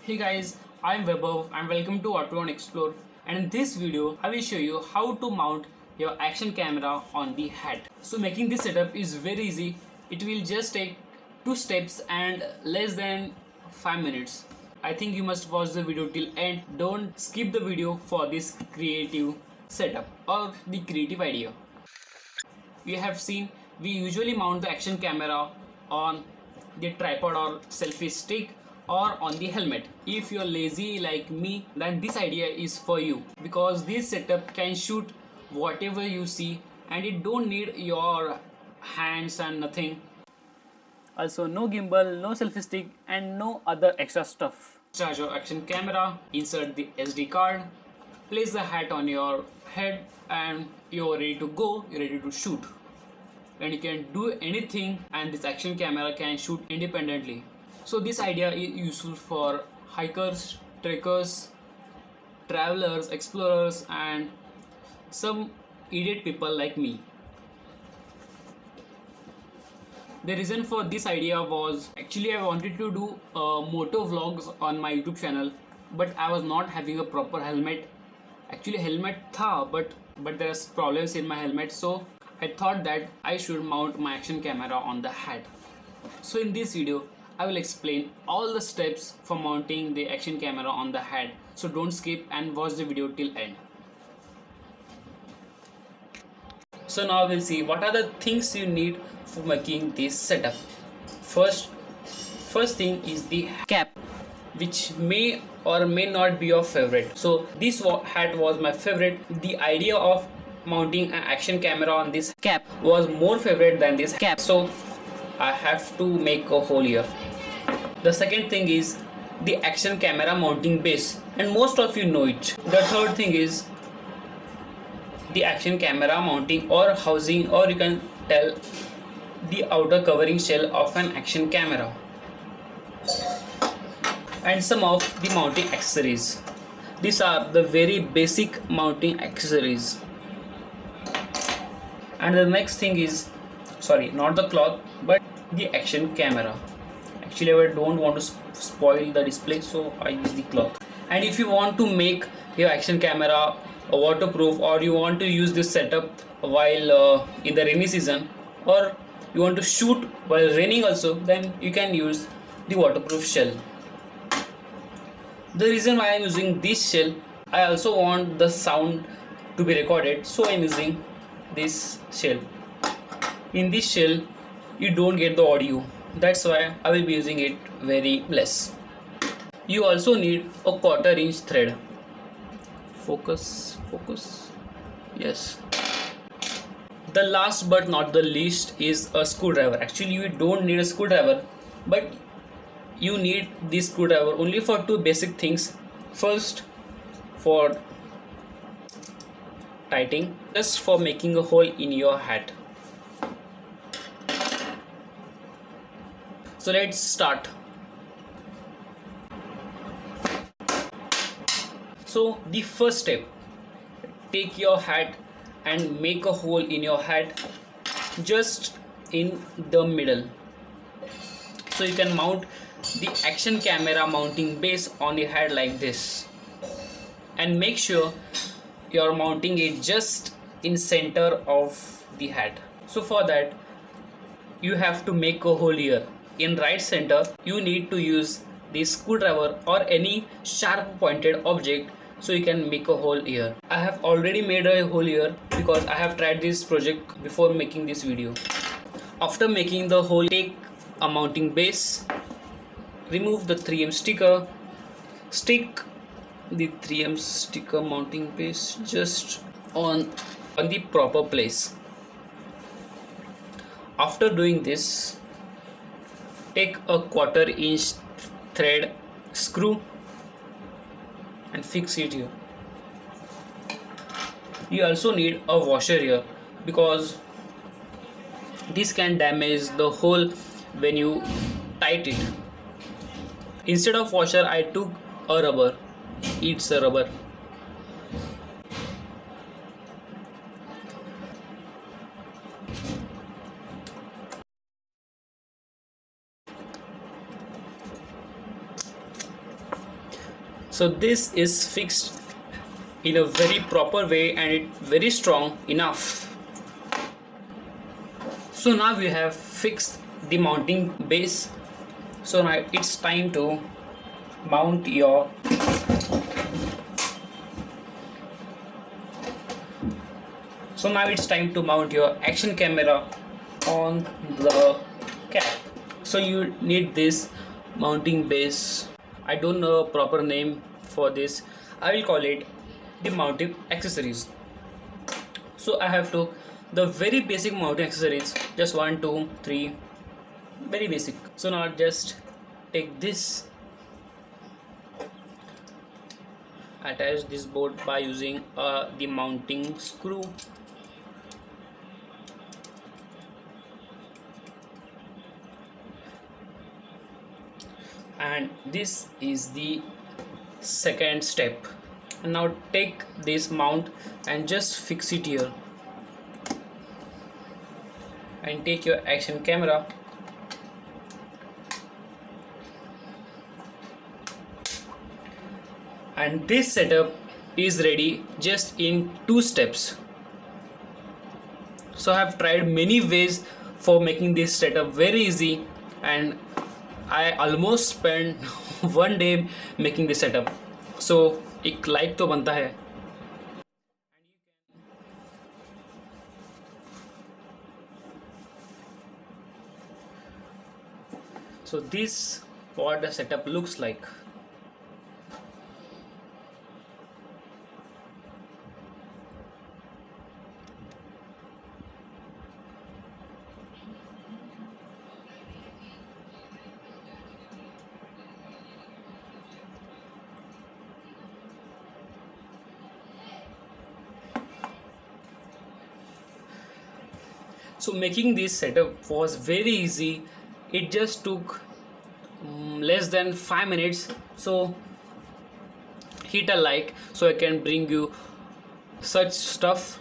Hey guys, I'm Vaibhav and welcome to Auto and Explore, and in this video I will show you how to mount your action camera on the head. So making this setup is very easy. It will just take 2 steps and less than 5 minutes. I think you must watch the video till end. Don't skip the video for this creative setup or the creative idea. We have seen we usually mount the action camera on the tripod or selfie stick or on the helmet. If you're lazy like me, then this idea is for you, because this setup can shoot whatever you see and it don't need your hands and nothing. Also no gimbal, no selfie stick and no other extra stuff. Charge your action camera, insert the SD card, place the hat on your head and you're ready to go, you're ready to shoot. And you can do anything and this action camera can shoot independently. So this idea is useful for hikers, trekkers, travelers, explorers and some idiot people like me. The reason for this idea was actually I wanted to do moto vlogs on my YouTube channel, but I was not having a proper helmet. Actually helmet tha, but there's problems in my helmet, so I thought that I should mount my action camera on the head. So in this video I will explain all the steps for mounting the action camera on the head, so don't skip and watch the video till end. So now we'll see what are the things you need for making this setup. First thing is the cap, which may or may not be your favorite. So this hat was my favorite. The idea of mounting an action camera on this cap was more favorite than this cap, so I have to make a hole here. The second thing is the action camera mounting base, and most of you know it. The third thing is the action camera mounting or housing, or you can tell the outer covering shell of an action camera, and some of the mounting accessories. These are the very basic mounting accessories. And the next thing is, sorry, not the cloth but the action camera. Actually I don't want to spoil the display, so I use the cloth. And if you want to make your action camera waterproof, or you want to use this setup while in the rainy season, or you want to shoot while raining also, then you can use the waterproof shell. The reason why I'm using this shell, I also want the sound to be recorded, so I'm using this shell. In this shell you don't get the audio, that's why I will be using it very less. You also need a 1/4 inch thread. Focus, yes. The last but not the least is a screwdriver. Actually you don't need a screwdriver, but you need this screwdriver only for two basic things. First, for tightening, just for making a hole in your hat. So let's start. So the first step, take your hat and make a hole in your hat just in the middle, so you can mount the action camera mounting base on the head like this, and make sure you're mounting it just in center of the head. So for that you have to make a hole here in right center. You need to use this screwdriver or any sharp pointed object, so you can make a hole here. I have already made a hole here because I have tried this project before making this video. After making the hole, take a mounting base, remove the 3M sticker, stick the 3M sticker mounting base just on the proper place. After doing this, take a 1/4 inch thread screw and fix it here. You also need a washer here, because this can damage the hole when you tight it. Instead of washer I took a rubber. It's a rubber. So this is fixed in a very proper way and it very strong enough. So now we have fixed the mounting base. So now it's time to mount your action camera on the cap. So you need this mounting base. I don't know a proper name for this. I will call it the mounting accessories. So I have to the very basic mounting accessories, just 1 2 3, very basic. So now just take this, attach this board by using the mounting screw, and this is the second step. And now take this mount and just fix it here, and take your action camera and this setup is ready just in 2 steps. So I have tried many ways for making this setup very easy, and I almost spent 1 day making this setup. So एक like तो बनता है. So this what the setup looks like. So making this setup was very easy. It just took less than 5 minutes. So hit a like so I can bring you such stuff